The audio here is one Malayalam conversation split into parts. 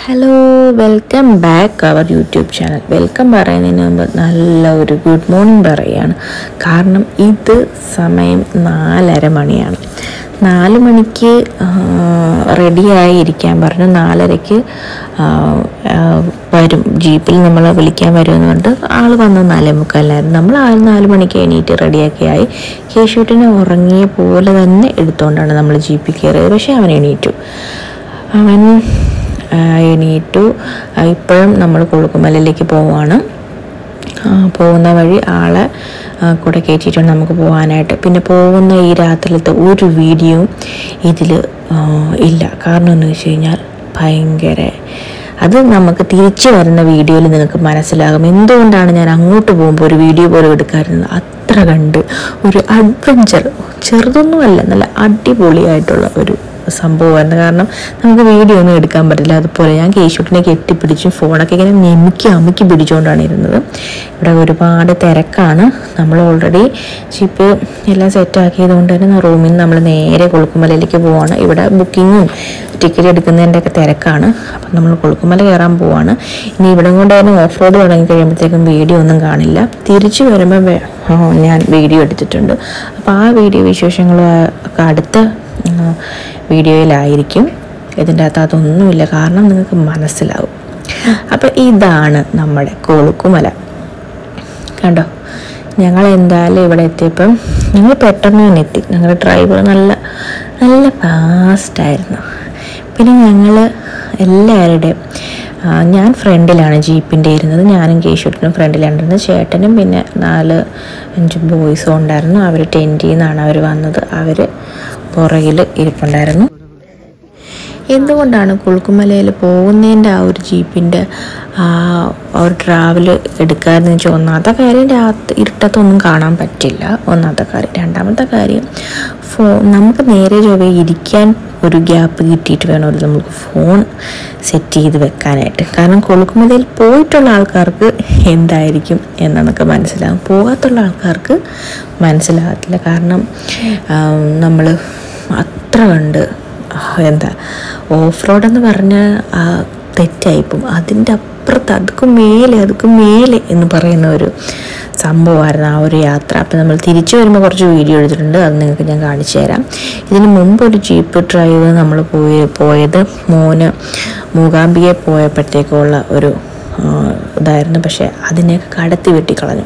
Hello, welcome back our YouTube channel. Welcome പറയുന്നതിന് മുമ്പ് നല്ല ഒരു ഗുഡ് മോർണിംഗ് പറയുകയാണ്. കാരണം ഇത് സമയം 4:30 മണിയാണ്. 4 മണിക്ക് റെഡിയായി ഇരിക്കാൻ പറഞ്ഞു. 4:30-ക്ക് വരും, ജീപ്പിൽ നമ്മളെ വിളിക്കാൻ വരുമെന്ന് പറഞ്ഞിട്ട് ആൾ വന്ന് 4:45. നമ്മൾ 4 മണിക്ക് എണീറ്റ് റെഡിയാക്കിയായി. കേശുട്ടിനെ ഉറങ്ങിയ പോലെ തന്നെ എടുത്തുകൊണ്ടാണ് നമ്മൾ ജീപ്പിൽ കയറിയത്. പക്ഷേ അവൻ എണീറ്റു. ഇപ്പോഴും നമ്മൾ കൊളുക്കുമലയിലേക്ക് പോവുകയാണ്. പോകുന്ന വഴി ആളെ കൂടെ കയറ്റിയിട്ടുണ്ട് നമുക്ക് പോകാനായിട്ട്. പിന്നെ പോകുന്ന ഈ രാത്രിയിലത്തെ ഒരു വീഡിയോയും ഇതിൽ ഇല്ല. കാരണം എന്ന് വെച്ച് കഴിഞ്ഞാൽ ഭയങ്കര അത് നമുക്ക് തിരിച്ചു വരുന്ന വീഡിയോയിൽ നിങ്ങൾക്ക് മനസ്സിലാകും എന്തുകൊണ്ടാണ് ഞാൻ അങ്ങോട്ട് പോകുമ്പോൾ ഒരു വീഡിയോ പോലും എടുക്കാറുള്ളത്. അത്ര കണ്ട് ഒരു അഡ്വഞ്ചർ, ചെറുതൊന്നുമല്ല, നല്ല അടിപൊളിയായിട്ടുള്ള ഒരു സംഭവമായിരുന്നു. കാരണം നമുക്ക് വീഡിയോ ഒന്നും എടുക്കാൻ പറ്റില്ല. അതുപോലെ ഞാൻ കേശുട്ടിനെ കെട്ടിപ്പിടിച്ചും ഫോണൊക്കെ ഇങ്ങനെ അമുക്കി പിടിച്ചുകൊണ്ടാണ് ഇരുന്നത്. ഇവിടെ ഒരുപാട് തിരക്കാണ്. നമ്മൾ ഓൾറെഡി ജിപ്പ് എല്ലാം സെറ്റാക്കിയത് കൊണ്ട് തന്നെ റൂമിൽ നിന്ന് നമ്മൾ നേരെ കൊളുക്കുമലയിലേക്ക് പോവാണ്. ഇവിടെ ബുക്കിങ്ങും ടിക്കറ്റ് എടുക്കുന്നതിൻ്റെ ഒക്കെ തിരക്കാണ്. അപ്പം നമ്മൾ കൊളുക്കുമല കയറാൻ പോവാണ്. ഇനി ഇവിടെ കൊണ്ട് തന്നെ ഓഫ് റോഡ് തുടങ്ങി കഴിയുമ്പോഴത്തേക്കും വീഡിയോ ഒന്നും കാണില്ല. തിരിച്ചു വരുമ്പോൾ ഞാൻ വീഡിയോ എടുത്തിട്ടുണ്ട്. അപ്പോൾ ആ വീഡിയോ വിശേഷങ്ങളൊക്കെ അടുത്ത വീഡിയോയിലായിരിക്കും. ഇതിൻ്റെ അകത്ത് അതൊന്നുമില്ല, കാരണം നിങ്ങൾക്ക് മനസ്സിലാവും. അപ്പം ഇതാണ് നമ്മുടെ കൊളുക്കുമല. കണ്ടോ, ഞങ്ങൾ എന്തായാലും ഇവിടെ എത്തിയപ്പം ഞങ്ങൾ പെട്ടെന്ന് തന്നെ എത്തി. ഞങ്ങളുടെ ഡ്രൈവർ നല്ല ഫാസ്റ്റായിരുന്നു. പിന്നെ ഞങ്ങൾ എല്ലാവരുടെയും ഞാൻ ഫ്രണ്ടിലാണ് ജീപ്പിൻ്റെ ഇരുന്നത്. ഞാനും കേശുട്ടിനും ഫ്രണ്ടിലാണ് ഇരുന്നത്. ചേട്ടനും പിന്നെ 4-5 ബോയ്സും ഉണ്ടായിരുന്നു. അവർ ടെൻറ്റിൽ നിന്നാണ് അവർ വന്നത്. അവർ പുറകിൽ ഇരിപ്പുണ്ടായിരുന്നു. എന്തുകൊണ്ടാണ് കൊളുക്കുമലയിൽ പോകുന്നതിൻ്റെ ആ ഒരു ജീപ്പിൻ്റെ ഒരു ട്രാവൽ എടുക്കാമെന്ന് വെച്ചാൽ, ഒന്നാമത്തെ കാര്യം ഇരുട്ടത്തൊന്നും കാണാൻ പറ്റില്ല. ഒന്നാമത്തെ കാര്യം. രണ്ടാമത്തെ കാര്യം, നമുക്ക് നേരെ ചൊവ്വേ ഇരിക്കാൻ ഒരു ഗ്യാപ്പ് കിട്ടിയിട്ട് വേണമല്ലോ നമുക്ക് ഫോൺ സെറ്റ് ചെയ്ത് വെക്കാനായിട്ട്. കാരണം കൊളുക്കുമലയിൽ പോയിട്ടുള്ള ആൾക്കാർക്ക് എന്തായിരിക്കും എന്നൊക്കെ മനസ്സിലാകും, പോകാത്തുള്ള ആൾക്കാർക്ക് മനസ്സിലാകത്തില്ല. കാരണം നമ്മൾ അത്ര കണ്ട് ഓഫ് റോഡെന്ന് പറഞ്ഞാൽ തെറ്റായിപ്പോവും. അതിൻ്റെ അപ്പുറത്ത് അതുക്കും മേലെ എന്ന് പറയുന്ന ഒരു സംഭവമായിരുന്നു ആ ഒരു യാത്ര. അപ്പം നമ്മൾ തിരിച്ചു വരുമ്പോൾ കുറച്ച് വീഡിയോ എടുത്തിട്ടുണ്ട്, അത് നിങ്ങൾക്ക് ഞാൻ കാണിച്ചു തരാം. ഇതിന് മുമ്പ് ഒരു ജീപ്പ് ഡ്രൈവ് നമ്മൾ പോയത് മൂകാംബികയെ പോയപ്പോഴത്തേക്കുള്ള ഒരു ഇതായിരുന്നു. പക്ഷേ അതിനെയൊക്കെ കടത്തി വെട്ടിക്കളഞ്ഞു.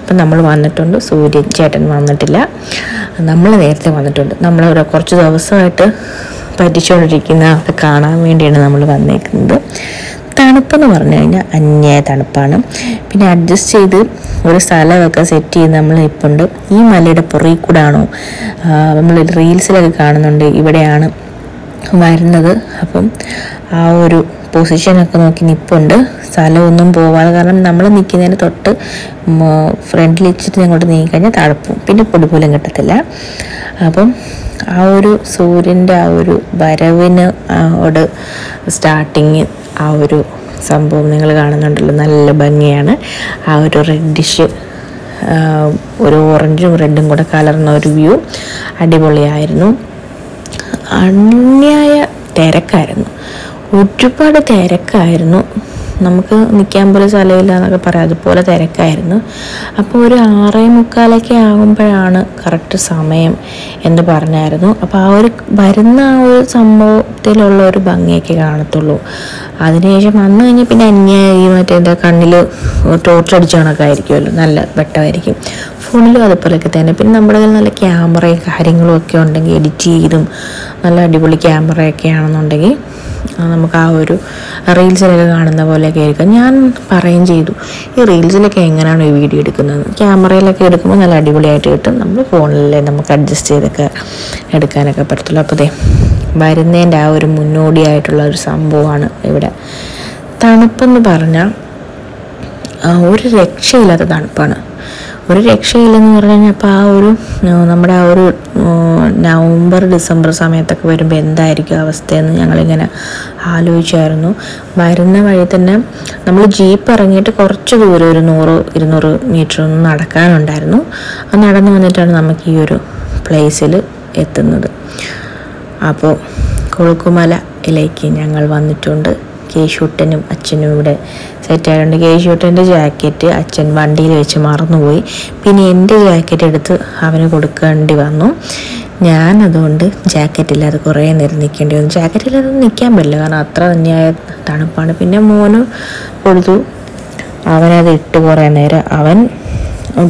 അപ്പം നമ്മൾ വന്നിട്ടുണ്ട്. സൂര്യൻ ചേട്ടൻ വന്നിട്ടില്ല, നമ്മൾ നേരത്തെ വന്നിട്ടുണ്ട്. നമ്മൾ കുറച്ച് ദിവസമായിട്ട് പറ്റിച്ചുകൊണ്ടിരിക്കുന്ന അത് കാണാൻ വേണ്ടിയാണ് നമ്മൾ വന്നേക്കുന്നത്. തണുപ്പെന്ന് പറഞ്ഞു കഴിഞ്ഞാൽ അന്യായ തണുപ്പാണ്. പിന്നെ അഡ്ജസ്റ്റ് ചെയ്ത് ഒരു സ്ഥലമൊക്കെ സെറ്റ് ചെയ്ത് നമ്മൾ നിൽപ്പുണ്ട്. ഈ മലയുടെ പുറകിൽ കൂടാണോ നമ്മൾ റീൽസിലൊക്കെ കാണുന്നുണ്ട്, ഇവിടെയാണ് വരുന്നത്. അപ്പം ആ ഒരു പൊസിഷനൊക്കെ നോക്കി നിൽപ്പുണ്ട്. സ്ഥലമൊന്നും പോവാതെ, കാരണം നമ്മൾ നിൽക്കുന്നതിന് തൊട്ട് ഫ്രണ്ടിൽ വെച്ചിട്ട് ഞങ്ങോട്ട് നീങ്ങിക്കഴിഞ്ഞാൽ തണുപ്പും പിന്നെ പൊടിപോലും കിട്ടത്തില്ല. അപ്പം ആ ഒരു സൂര്യൻ്റെ ആ ഒരു വരവിന് സ്റ്റാർട്ടിങ് ആ ഒരു സംഭവം നിങ്ങൾ കാണുന്നുണ്ടല്ലോ, നല്ല ഭംഗിയാണ്. ആ ഒരു റെഡിഷ്, ഒരു ഓറഞ്ചും റെഡും കൂടെ കലർന്ന ഒരു വ്യൂ അടിപൊളിയായിരുന്നു. അന്യായ തിരക്കായിരുന്നു, ഒരുപാട് തിരക്കായിരുന്നു. നമുക്ക് നിൽക്കാൻ പോലും സ്ഥലമില്ല എന്നൊക്കെ പറയാം, അതുപോലെ തിരക്കായിരുന്നു. അപ്പോൾ ഒരു 6:45 ആകുമ്പോഴാണ് കറക്റ്റ് സമയം എന്ന് പറഞ്ഞായിരുന്നു. അപ്പോൾ ആ ഒരു വരുന്ന ആ ഒരു സംഭവത്തിലുള്ള ഒരു ഭംഗിയൊക്കെ കാണത്തുള്ളൂ. അതിനുശേഷം വന്നു കഴിഞ്ഞാൽ പിന്നെ മറ്റേ കണ്ണിൽ ടോർച്ചടിച്ച കണക്കെ ആയിരിക്കുമല്ലോ, നല്ല വെട്ടമായിരിക്കും. ഫോണിലും അതുപോലെയൊക്കെ തന്നെ. പിന്നെ നമ്മുടെ കയ്യിൽ നല്ല ക്യാമറയും കാര്യങ്ങളും ഒക്കെ ഉണ്ടെങ്കിൽ, എഡിറ്റ് ചെയ്തും നല്ല അടിപൊളി ക്യാമറയൊക്കെ ആണെന്നുണ്ടെങ്കിൽ നമുക്ക് ആ ഒരു റീൽസിലൊക്കെ കാണുന്ന പോലെയൊക്കെ ആയിരിക്കും. ഞാൻ പറയുകയും ചെയ്തു, ഈ റീൽസിലൊക്കെ എങ്ങനെയാണ് ഈ വീഡിയോ എടുക്കുന്നത്. ക്യാമറയിലൊക്കെ എടുക്കുമ്പോൾ നല്ല അടിപൊളിയായിട്ട് കിട്ടും. നമ്മൾ ഫോണിലല്ലേ നമുക്ക് അഡ്ജസ്റ്റ് ചെയ്തൊക്കെ എടുക്കാനൊക്കെ പറ്റത്തുള്ളൂ. അപ്പോൾ വരുന്നതിൻ്റെ ആ ഒരു മുന്നോടിയായിട്ടുള്ള ഒരു സംഭവമാണ് ഇവിടെ. തണുപ്പെന്ന് പറഞ്ഞാൽ ഒരു രക്ഷയില്ലാത്ത തണുപ്പാണ്. ഒരു രക്ഷയില്ലെന്ന് പറഞ്ഞു കഴിഞ്ഞാൽ അപ്പോൾ ആ ഒരു നമ്മുടെ ആ ഒരു നവംബർ ഡിസംബർ സമയത്തൊക്കെ വരുമ്പോൾ എന്തായിരിക്കും അവസ്ഥയെന്ന് ഞങ്ങളിങ്ങനെ ആലോചിച്ചായിരുന്നു. വരുന്ന വഴി തന്നെ നമ്മൾ ജീപ്പ് ഇറങ്ങിയിട്ട് കുറച്ച് ദൂരം, ഒരു 100-200 മീറ്റർ ഒന്ന് നടക്കാനുണ്ടായിരുന്നു. അത് നടന്നു വന്നിട്ടാണ് നമുക്ക് ഈ ഒരു പ്ലേസിൽ എത്തുന്നത്. അപ്പോൾ കൊളുക്കുമലയിലേക്ക് ഞങ്ങൾ വന്നിട്ടുണ്ട്. കേശുട്ടനും അച്ഛനും ഇവിടെ സെറ്റായിട്ടുണ്ട്. കേശുട്ടൻ്റെ ജാക്കറ്റ് അച്ഛൻ വണ്ടിയിൽ വെച്ച് മറന്നുപോയി. പിന്നെ എൻ്റെ ജാക്കറ്റ് എടുത്ത് അവന് കൊടുക്കേണ്ടി വന്നു. ഞാനതുകൊണ്ട് ജാക്കറ്റില്ലാതെ കുറേ നേരം നിൽക്കേണ്ടി വന്നു. ജാക്കറ്റില്ലാതെ നിൽക്കാൻ പറ്റില്ല, കാരണം അത്ര തന്നെയായ തണുപ്പാണ്. പിന്നെ മോന് കൊടുത്തു, അവനത് ഇട്ട് കുറേ നേരം. അവൻ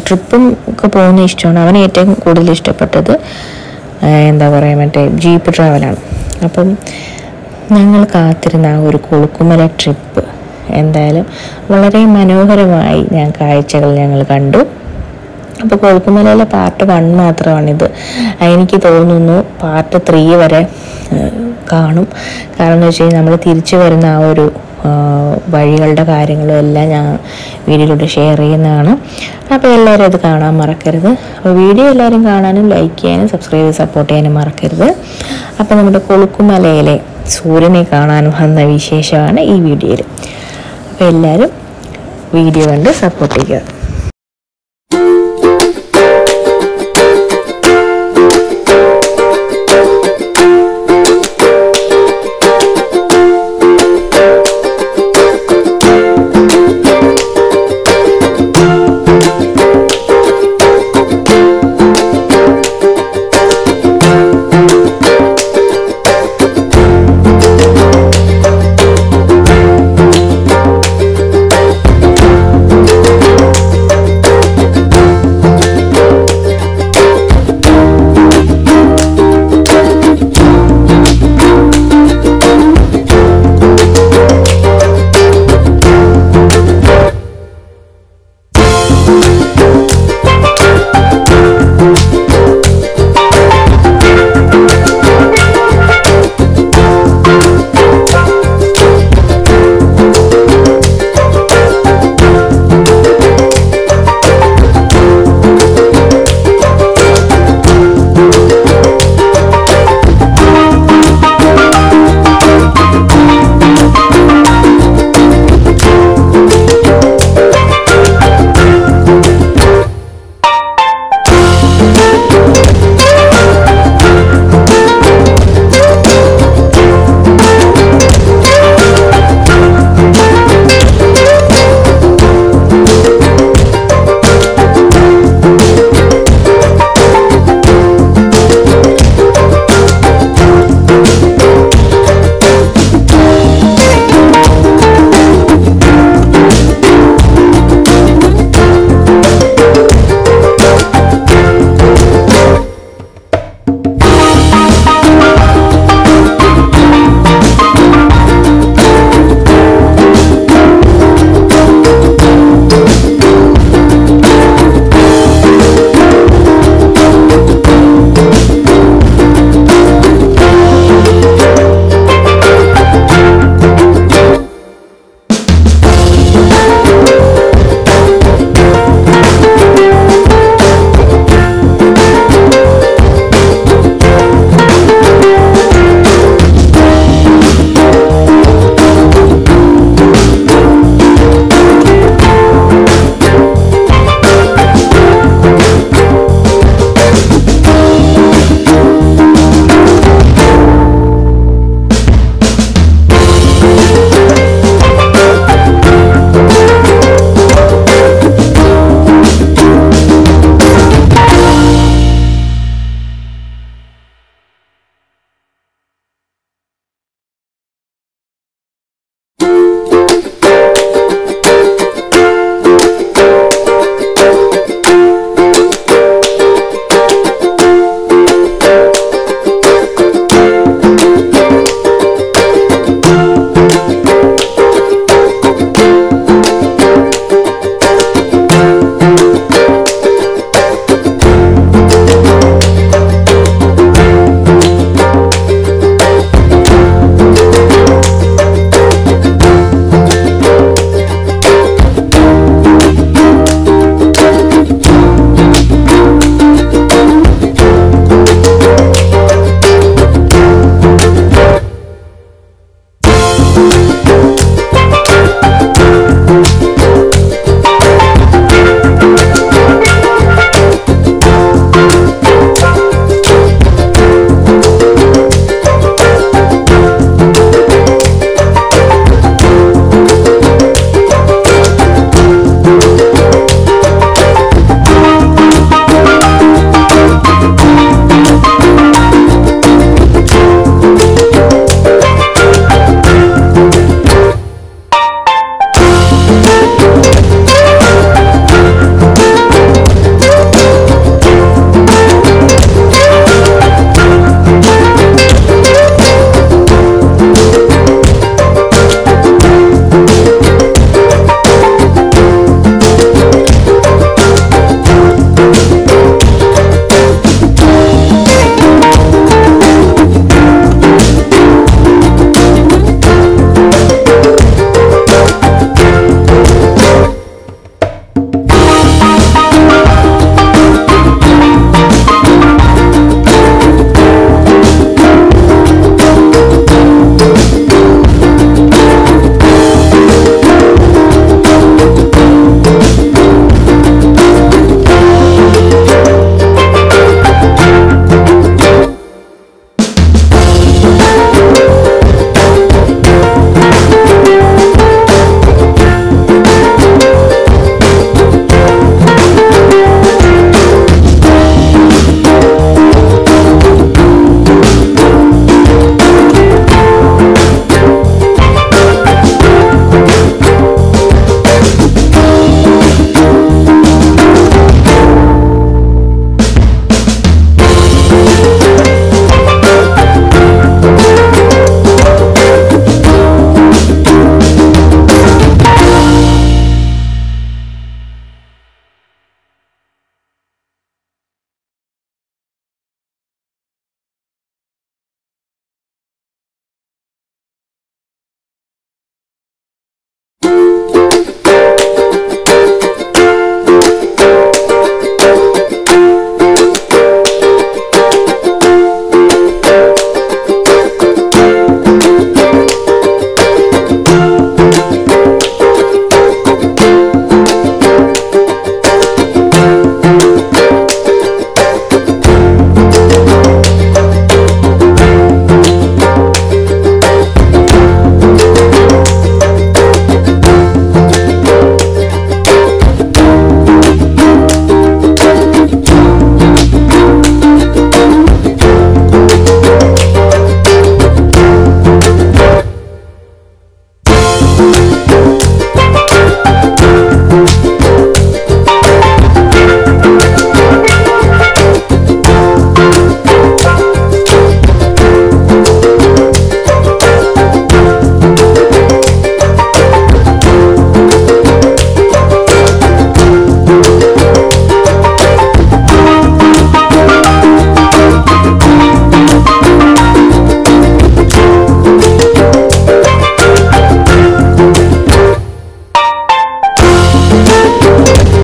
ട്രിപ്പും ഒക്കെ പോകുന്ന ഇഷ്ടമാണ്. അവൻ ഏറ്റവും കൂടുതൽ ഇഷ്ടപ്പെട്ടത് എന്താ പറയുക, മറ്റേ ജീപ്പ് ട്രാവലാണ്. അപ്പം ഞങ്ങൾ കാത്തിരുന്ന ആ ഒരു കൊളുക്കുമല ട്രിപ്പ് എന്തായാലും വളരെ മനോഹരമായി കാഴ്ചകൾ ഞങ്ങൾ കണ്ടു. അപ്പോൾ കൊളുക്കുമലയിലെ പാർട്ട് 1 മാത്രമാണിത്. എനിക്ക് തോന്നുന്നു പാർട്ട് 3 വരെ കാണും. കാരണം എന്ന് വെച്ച് കഴിഞ്ഞാൽ നമ്മൾ തിരിച്ചു വരുന്ന ആ ഒരു വഴികളുടെ കാര്യങ്ങളും എല്ലാം ഞാൻ വീഡിയോയിലൂടെ ഷെയർ ചെയ്യുന്നതാണ്. അപ്പോൾ എല്ലാവരും അത് കാണാൻ മറക്കരുത്. അപ്പോൾ വീഡിയോ എല്ലാവരും കാണാനും ലൈക്ക് ചെയ്യാനും സബ്സ്ക്രൈബ് ചെയ്ത് സപ്പോർട്ട് ചെയ്യാനും മറക്കരുത്. അപ്പോൾ നമ്മുടെ കൊളുക്കുമലയിലെ സൂര്യനെ കാണാൻ വന്ന വിശേഷമാണ് ഈ വീഡിയോയിൽ. അപ്പോൾ എല്ലാവരും വീഡിയോ കണ്ട് സപ്പോർട്ട് ചെയ്യുക. you.